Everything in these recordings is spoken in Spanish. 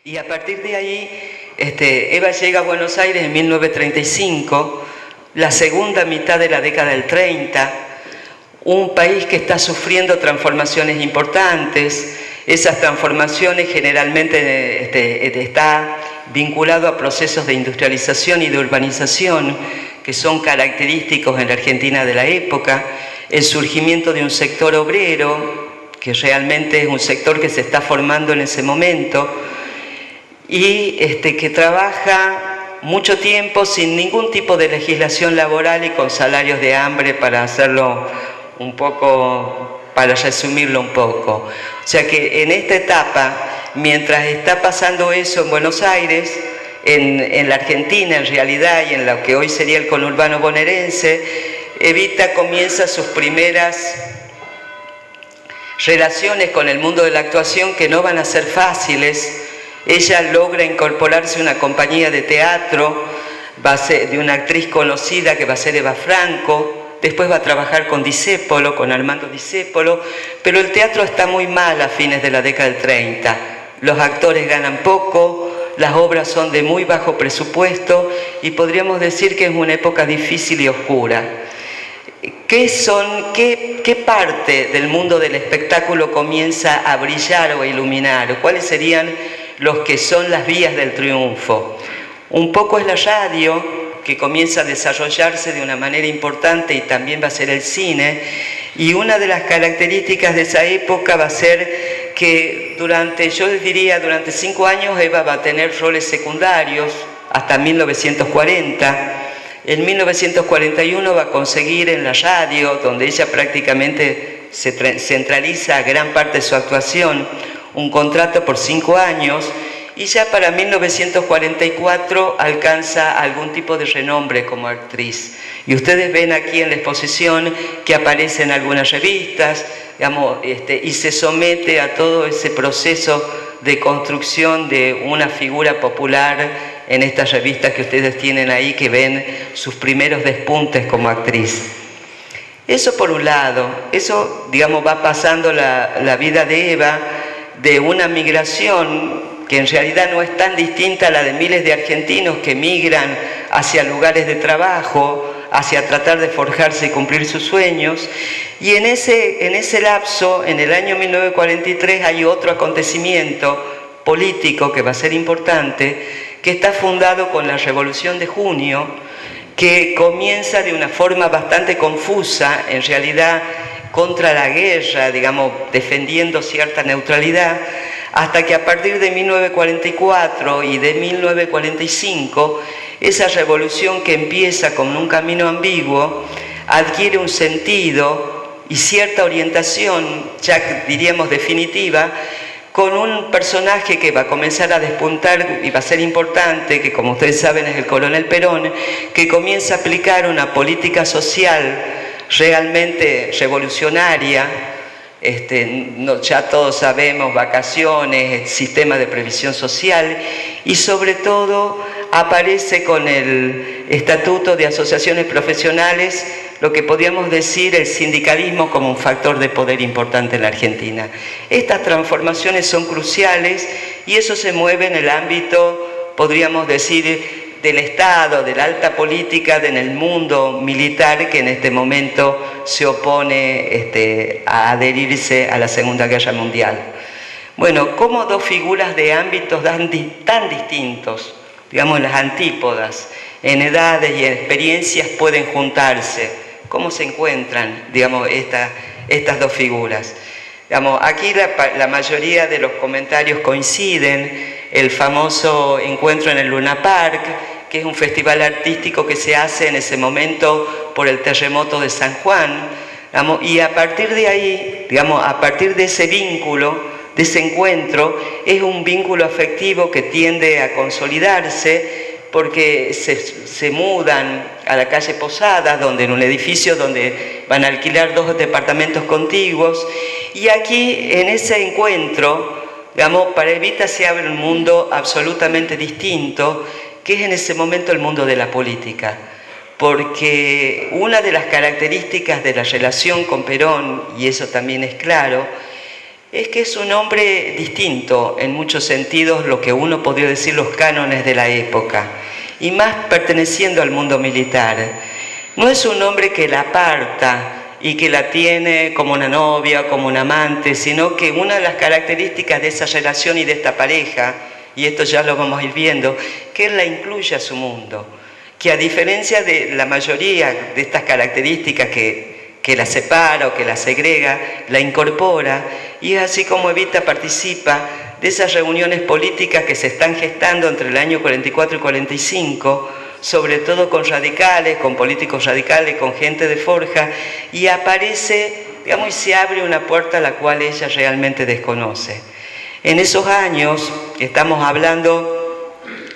Y a partir de ahí, Eva llega a Buenos Aires en 1935, la segunda mitad de la década del 30, un país que está sufriendo transformaciones importantes. Esas transformaciones generalmente está vinculado a procesos de industrialización y de urbanización que son característicos en la Argentina de la época, el surgimiento de un sector obrero, que realmente es un sector que se está formando en ese momento, y que trabaja mucho tiempo sin ningún tipo de legislación laboral y con salarios de hambre, para hacerlo un poco, para resumirlo un poco. O sea que en esta etapa, mientras está pasando eso en Buenos Aires, en la Argentina en realidad, y en lo que hoy sería el conurbano bonaerense, Evita comienza sus primeras relaciones con el mundo de la actuación, que no van a ser fáciles. Ella logra incorporarse a una compañía de teatro, de una actriz conocida que va a ser Eva Franco. Después va a trabajar con Discépolo, con Armando Discépolo, pero el teatro está muy mal a fines de la década del 30. Los actores ganan poco, las obras son de muy bajo presupuesto y podríamos decir que es una época difícil y oscura. ¿Qué parte del mundo del espectáculo comienza a brillar o a iluminar? ¿Cuáles serían los que son las vías del triunfo? Un poco es la radio, que comienza a desarrollarse de una manera importante, y también va a ser el cine. Y una de las características de esa época va a ser que durante 5 años Eva va a tener roles secundarios hasta 1940. En 1941 va a conseguir en la radio, donde ella prácticamente se centraliza gran parte de su actuación, un contrato por 5 años, y ya para 1944 alcanza algún tipo de renombre como actriz. Y ustedes ven aquí en la exposición que aparece en algunas revistas, digamos, y se somete a todo ese proceso de construcción de una figura popular en estas revistas que ustedes tienen ahí, que ven sus primeros despuntes como actriz. Eso por un lado, eso, digamos, va pasando la vida de Eva, de una migración que en realidad no es tan distinta a la de miles de argentinos que migran hacia lugares de trabajo, hacia tratar de forjarse y cumplir sus sueños. Y en ese lapso, en el año 1943, hay otro acontecimiento político que va a ser importante, que está fundado con la Revolución de Junio, que comienza de una forma bastante confusa, en realidad contra la guerra, digamos, defendiendo cierta neutralidad, hasta que a partir de 1944 y de 1945, esa revolución, que empieza con un camino ambiguo, adquiere un sentido y cierta orientación, ya diríamos definitiva, con un personaje que va a comenzar a despuntar y va a ser importante, que como ustedes saben es el coronel Perón, que comienza a aplicar una política social realmente revolucionaria. Ya todos sabemos, vacaciones, sistema de previsión social, y sobre todo aparece con el Estatuto de Asociaciones Profesionales, lo que podríamos decir el sindicalismo como un factor de poder importante en la Argentina. Estas transformaciones son cruciales y eso se mueve en el ámbito, podríamos decir, del Estado, de la alta política, en el mundo militar, que en este momento se opone a adherirse a la Segunda Guerra Mundial. Bueno, ¿cómo dos figuras de ámbitos tan distintos, digamos las antípodas, en edades y en experiencias pueden juntarse? ¿Cómo se encuentran, digamos, estas dos figuras? Digamos, aquí la mayoría de los comentarios coinciden. El famoso encuentro en el Luna Park, que es un festival artístico que se hace en ese momento por el terremoto de San Juan, digamos, y a partir de ahí, digamos, a partir de ese vínculo, de ese encuentro, es un vínculo afectivo que tiende a consolidarse, porque se mudan a la calle Posadas, en un edificio donde van a alquilar 2 departamentos contiguos, y aquí en ese encuentro, digamos, para Evita se abre un mundo absolutamente distinto, que es en ese momento el mundo de la política. Porque una de las características de la relación con Perón, y eso también es claro, es que es un hombre distinto en muchos sentidos, lo que uno podría decir los cánones de la época, y más perteneciendo al mundo militar. No es un hombre que la aparta y que la tiene como una novia, como un amante, sino que una de las características de esa relación y de esta pareja, y esto ya lo vamos a ir viendo, que él la incluye a su mundo, que a diferencia de la mayoría de estas características que la separa o que la segrega, la incorpora, y es así como Evita participa de esas reuniones políticas que se están gestando entre el año 44 y 45, sobre todo con radicales, con políticos radicales, con gente de Forja, y aparece, digamos, y se abre una puerta a la cual ella realmente desconoce. En esos años, estamos hablando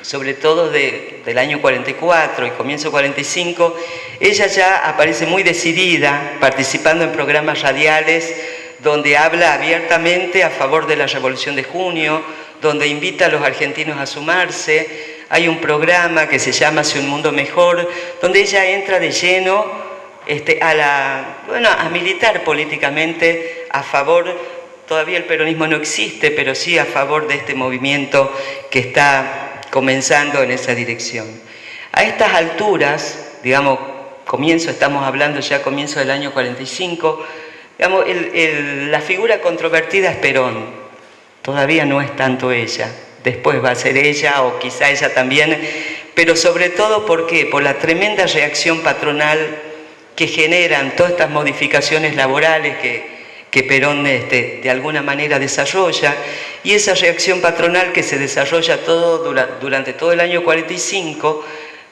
sobre todo del año 44 y comienzo 45, ella ya aparece muy decidida, participando en programas radiales donde habla abiertamente a favor de la Revolución de Junio, donde invita a los argentinos a sumarse. Hay un programa que se llama Hacia un Mundo Mejor, donde ella entra de lleno a militar políticamente a favor, todavía el peronismo no existe, pero sí a favor de este movimiento que está comenzando en esa dirección. A estas alturas, digamos, estamos hablando ya comienzo del año 45, digamos, la figura controvertida es Perón, todavía no es tanto ella, después va a ser ella o quizá ella también, pero sobre todo ¿por qué? Por la tremenda reacción patronal que generan todas estas modificaciones laborales que Perón de alguna manera desarrolla, y esa reacción patronal que se desarrolla durante todo el año 45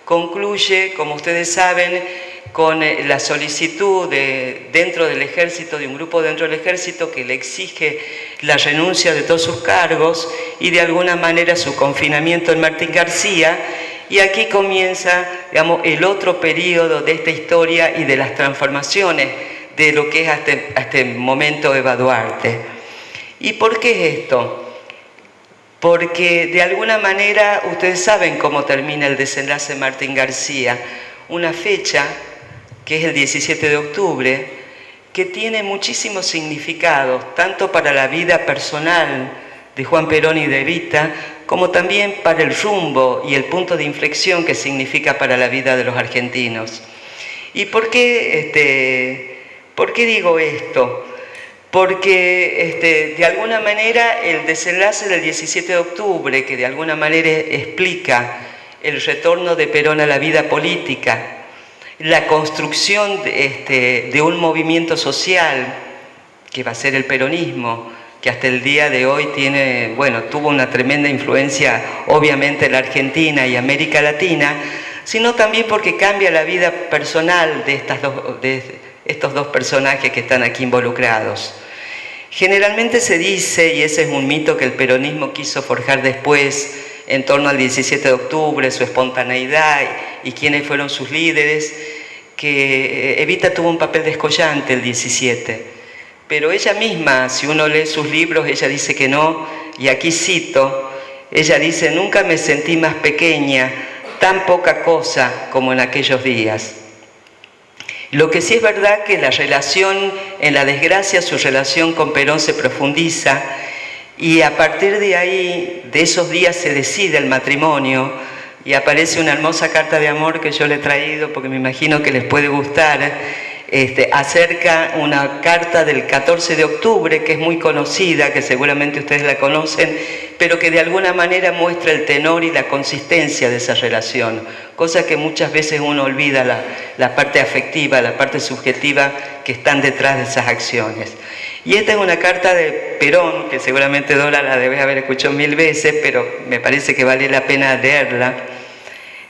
concluye, como ustedes saben, con la solicitud dentro del ejército, de un grupo dentro del ejército que le exige la renuncia de todos sus cargos y de alguna manera su confinamiento en Martín García, y aquí comienza, digamos, el otro periodo de esta historia y de las transformaciones de lo que es hasta el momento Eva Duarte. ¿Y por qué es esto? Porque de alguna manera ustedes saben cómo termina el desenlace de Martín García, una fecha que es el 17 de octubre, que tiene muchísimos significados, tanto para la vida personal de Juan Perón y de Evita, como también para el rumbo y el punto de inflexión que significa para la vida de los argentinos. ¿Y por qué digo esto? Porque de alguna manera el desenlace del 17 de octubre, que de alguna manera explica el retorno de Perón a la vida política, la construcción de un movimiento social que va a ser el peronismo, que hasta el día de hoy tuvo una tremenda influencia obviamente en la Argentina y América Latina, sino también porque cambia la vida personal de estos dos personajes que están aquí involucrados. Generalmente se dice, y ese es un mito que el peronismo quiso forjar después, en torno al 17 de octubre, su espontaneidad y quiénes fueron sus líderes, que Evita tuvo un papel descollante el 17. Pero ella misma, si uno lee sus libros, ella dice que no, y aquí cito, ella dice: nunca me sentí más pequeña, tan poca cosa como en aquellos días. Lo que sí es verdad que la relación, en la desgracia, su relación con Perón se profundiza, y a partir de ahí, de esos días se decide el matrimonio, y aparece una hermosa carta de amor que yo le he traído porque me imagino que les puede gustar, acerca una carta del 14 de octubre que es muy conocida, que seguramente ustedes la conocen, pero que de alguna manera muestra el tenor y la consistencia de esa relación, cosa que muchas veces uno olvida, la parte afectiva, la parte subjetiva que están detrás de esas acciones. Y esta es una carta de Perón, que seguramente Dora la debes haber escuchado 1000 veces, pero me parece que vale la pena leerla,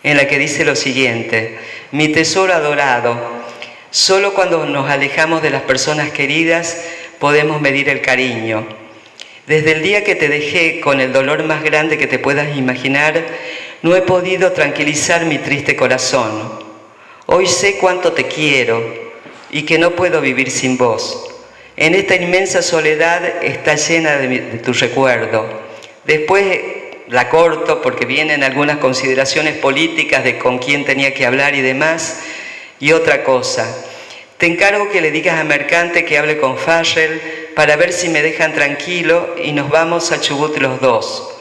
en la que dice lo siguiente: mi tesoro adorado, solo cuando nos alejamos de las personas queridas podemos medir el cariño. Desde el día que te dejé con el dolor más grande que te puedas imaginar, no he podido tranquilizar mi triste corazón. Hoy sé cuánto te quiero y que no puedo vivir sin vos. En esta inmensa soledad está llena de tu recuerdo. Después la corto porque vienen algunas consideraciones políticas de con quién tenía que hablar y demás. Y otra cosa, te encargo que le digas a Mercante que hable con Farrell para ver si me dejan tranquilo y nos vamos a Chubut los dos.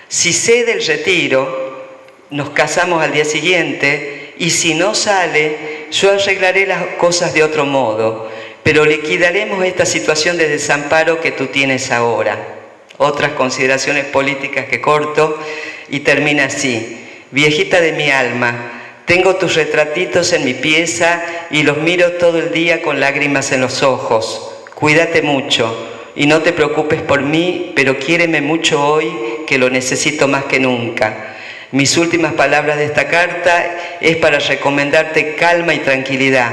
Si cede el retiro, nos casamos al día siguiente y si no sale, yo arreglaré las cosas de otro modo, pero liquidaremos esta situación de desamparo que tú tienes ahora. Otras consideraciones políticas que corto y termina así. Viejita de mi alma, tengo tus retratitos en mi pieza y los miro todo el día con lágrimas en los ojos. Cuídate mucho y no te preocupes por mí, pero quiéreme mucho hoy que lo necesito más que nunca. Mis últimas palabras de esta carta es para recomendarte calma y tranquilidad.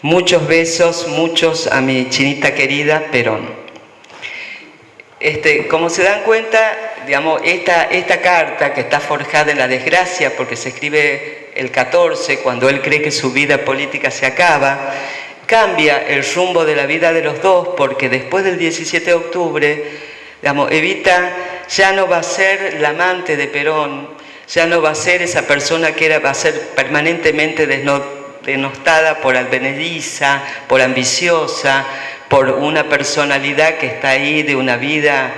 Muchos besos, muchos a mi chinita querida Perón. Como se dan cuenta, digamos, esta carta que está forjada en la desgracia porque se escribe el 14, cuando él cree que su vida política se acaba, cambia el rumbo de la vida de los dos porque después del 17 de octubre, digamos, Evita ya no va a ser la amante de Perón, ya no va a ser esa persona que va a ser permanentemente denostada por advenediza, por ambiciosa, por una personalidad que está ahí de una vida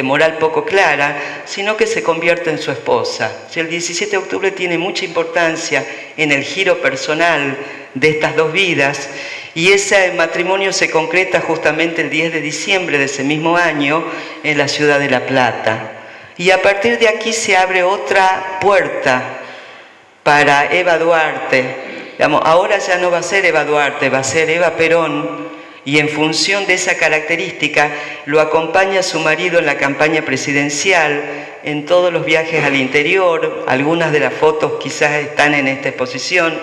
moral poco clara, sino que se convierte en su esposa. El 17 de octubre tiene mucha importancia en el giro personal de estas dos vidas y ese matrimonio se concreta justamente el 10 de diciembre de ese mismo año en la ciudad de La Plata. Y a partir de aquí se abre otra puerta para Eva Duarte. Digamos, ahora ya no va a ser Eva Duarte, va a ser Eva Perón. Y en función de esa característica lo acompaña su marido en la campaña presidencial, en todos los viajes al interior, algunas de las fotos quizás están en esta exposición.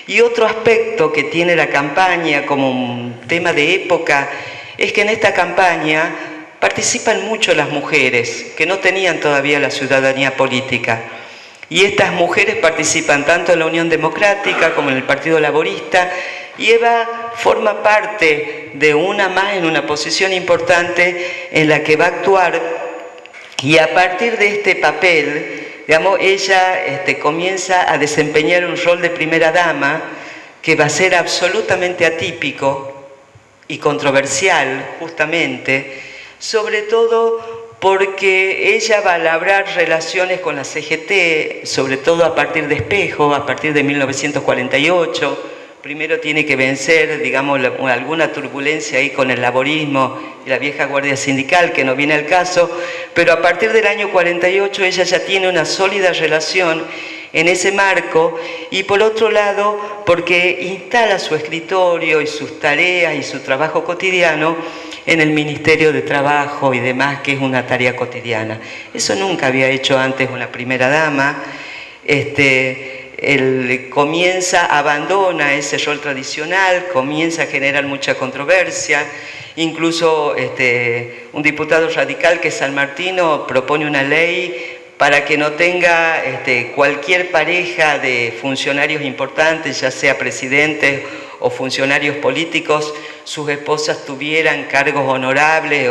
Y otro aspecto que tiene la campaña como un tema de época es que en esta campaña participan mucho las mujeres que no tenían todavía la ciudadanía política. Y estas mujeres participan tanto en la Unión Democrática como en el Partido Laborista, y Eva forma parte de una más en una posición importante en la que va a actuar, y a partir de este papel, digamos, ella comienza a desempeñar un rol de primera dama que va a ser absolutamente atípico y controversial, justamente, sobre todo porque ella va a labrar relaciones con la CGT, sobre todo a partir de Espejo, a partir de 1948, primero tiene que vencer, digamos, alguna turbulencia ahí con el laborismo y la vieja guardia sindical, que no viene al caso, pero a partir del año 48 ella ya tiene una sólida relación en ese marco, y por otro lado, porque instala su escritorio y sus tareas y su trabajo cotidiano en el Ministerio de Trabajo y demás, que es una tarea cotidiana. Eso nunca había hecho antes una primera dama. Él abandona ese rol tradicional, comienza a generar mucha controversia. Incluso un diputado radical que es San Martino propone una ley para que no tenga cualquier pareja de funcionarios importantes, ya sea presidentes o funcionarios políticos, sus esposas tuvieran cargos honorables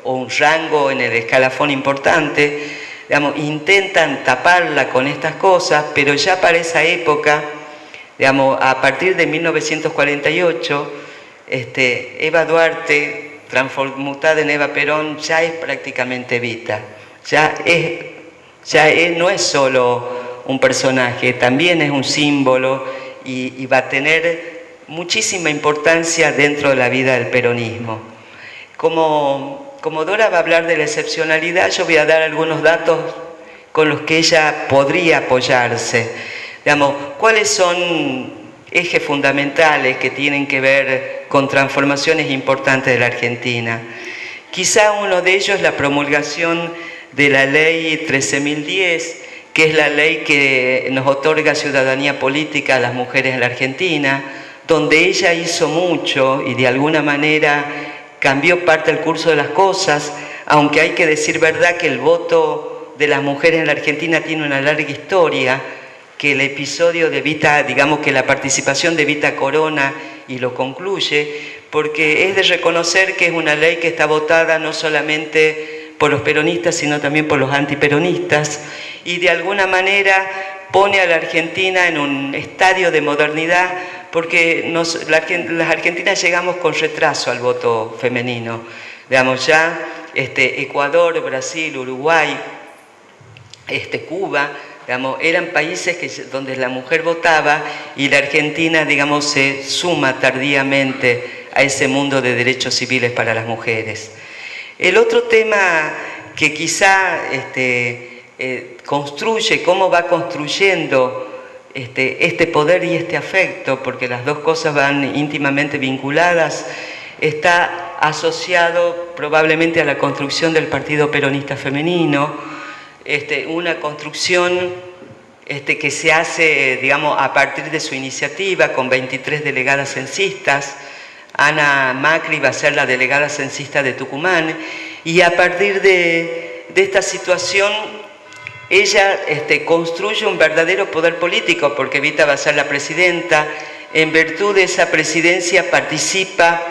o un rango en el escalafón importante. Digamos, intentan taparla con estas cosas, pero ya para esa época, digamos, a partir de 1948, Eva Duarte, transmutada en Eva Perón, ya es prácticamente Evita. No es solo un personaje, también es un símbolo y va a tener muchísima importancia dentro de la vida del peronismo. Como Dora va a hablar de la excepcionalidad, yo voy a dar algunos datos con los que ella podría apoyarse. Digamos, ¿cuáles son ejes fundamentales que tienen que ver con transformaciones importantes de la Argentina? Quizá uno de ellos es la promulgación de la ley 13.010, que es la ley que nos otorga ciudadanía política a las mujeres en la Argentina, donde ella hizo mucho y de alguna manera cambió parte del curso de las cosas, aunque hay que decir verdad que el voto de las mujeres en la Argentina tiene una larga historia, que el episodio de Evita, digamos que la participación de Evita Corona y lo concluye, porque es de reconocer que es una ley que está votada no solamente por los peronistas, sino también por los antiperonistas, y de alguna manera pone a la Argentina en un estadio de modernidad porque las argentinas llegamos con retraso al voto femenino. Digamos, ya Ecuador, Brasil, Uruguay, Cuba, digamos, eran países donde la mujer votaba, y la Argentina, digamos, se suma tardíamente a ese mundo de derechos civiles para las mujeres. El otro tema que quizá construye, cómo va construyendo este poder y este afecto, porque las dos cosas van íntimamente vinculadas, está asociado probablemente a la construcción del Partido Peronista Femenino, una construcción que se hace, digamos, a partir de su iniciativa, con 23 delegadas censistas. Ana Macri va a ser la delegada censista de Tucumán, y a partir de esta situación ella construye un verdadero poder político, porque Evita va a ser la presidenta. En virtud de esa presidencia participa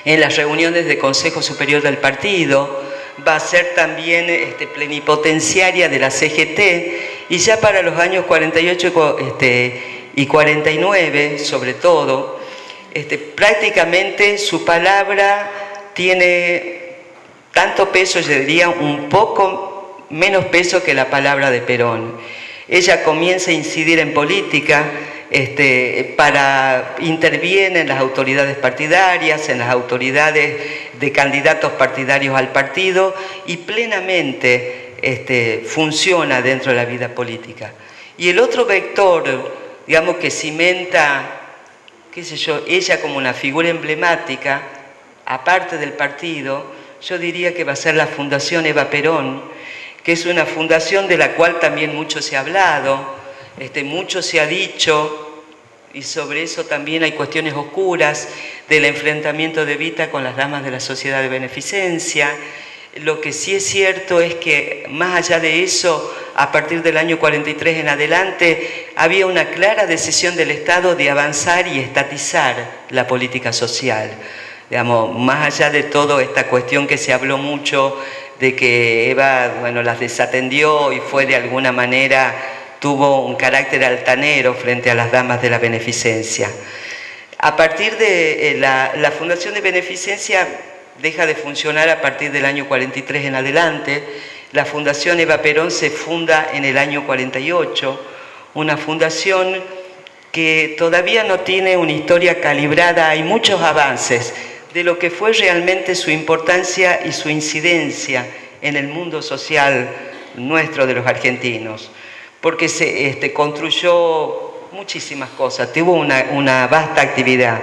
en las reuniones del Consejo Superior del Partido, va a ser también plenipotenciaria de la CGT, y ya para los años 48 y 49, sobre todo, prácticamente su palabra tiene tanto peso, yo diría un poco menos peso que la palabra de Perón. Ella comienza a incidir en política, interviene en las autoridades partidarias, en las autoridades de candidatos partidarios al partido, y plenamente funciona dentro de la vida política. Y el otro vector, digamos, que cimenta, qué sé yo, ella como una figura emblemática, aparte del partido, yo diría que va a ser la Fundación Eva Perón, que es una fundación de la cual también mucho se ha hablado, mucho se ha dicho, y sobre eso también hay cuestiones oscuras del enfrentamiento de Evita con las damas de la Sociedad de Beneficencia. Lo que sí es cierto es que, más allá de eso, a partir del año 43 en adelante, había una clara decisión del Estado de avanzar y estatizar la política social. Digamos, más allá de toda esta cuestión que se habló mucho de que Eva, bueno, las desatendió y fue de alguna manera, tuvo un carácter altanero frente a las damas de la beneficencia. A partir de la Fundación de Beneficencia deja de funcionar a partir del año 43 en adelante. La Fundación Eva Perón se funda en el año 48, una fundación que todavía no tiene una historia calibrada. Hay muchos avances de lo que fue realmente su importancia y su incidencia en el mundo social nuestro de los argentinos, porque se construyó muchísimas cosas, tuvo una vasta actividad.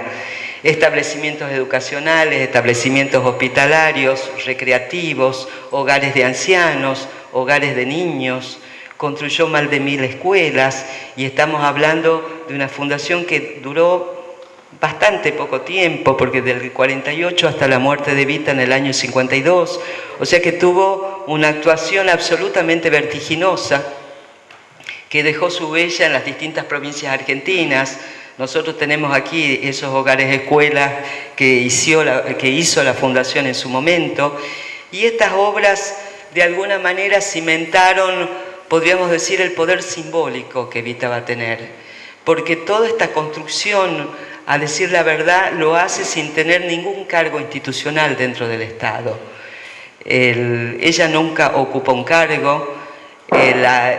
Establecimientos educacionales, establecimientos hospitalarios, recreativos, hogares de ancianos, hogares de niños, construyó más de 1000 escuelas, y estamos hablando de una fundación que duró bastante poco tiempo, porque del 48 hasta la muerte de Evita en el año 52, o sea que tuvo una actuación absolutamente vertiginosa que dejó su huella en las distintas provincias argentinas. Nosotros tenemos aquí esos hogares escuelas que hizo la Fundación en su momento, y estas obras de alguna manera cimentaron, podríamos decir, el poder simbólico que Evita va a tener, porque toda esta construcción, a decir la verdad, lo hace sin tener ningún cargo institucional dentro del Estado. Ella nunca ocupó un cargo,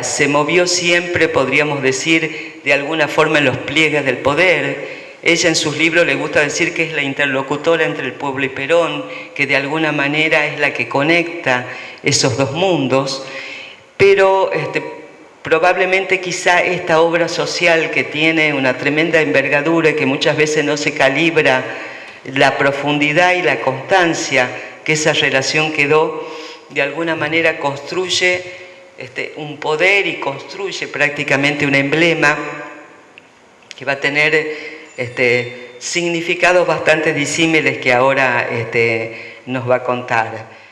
se movió siempre, podríamos decir, de alguna forma en los pliegues del poder. Ella en sus libros le gusta decir que es la interlocutora entre el pueblo y Perón, que de alguna manera es la que conecta esos dos mundos, pero probablemente quizá esta obra social, que tiene una tremenda envergadura y que muchas veces no se calibra la profundidad y la constancia que esa relación quedó, de alguna manera construye un poder y construye prácticamente un emblema que va a tener significados bastante disímiles que ahora nos va a contar.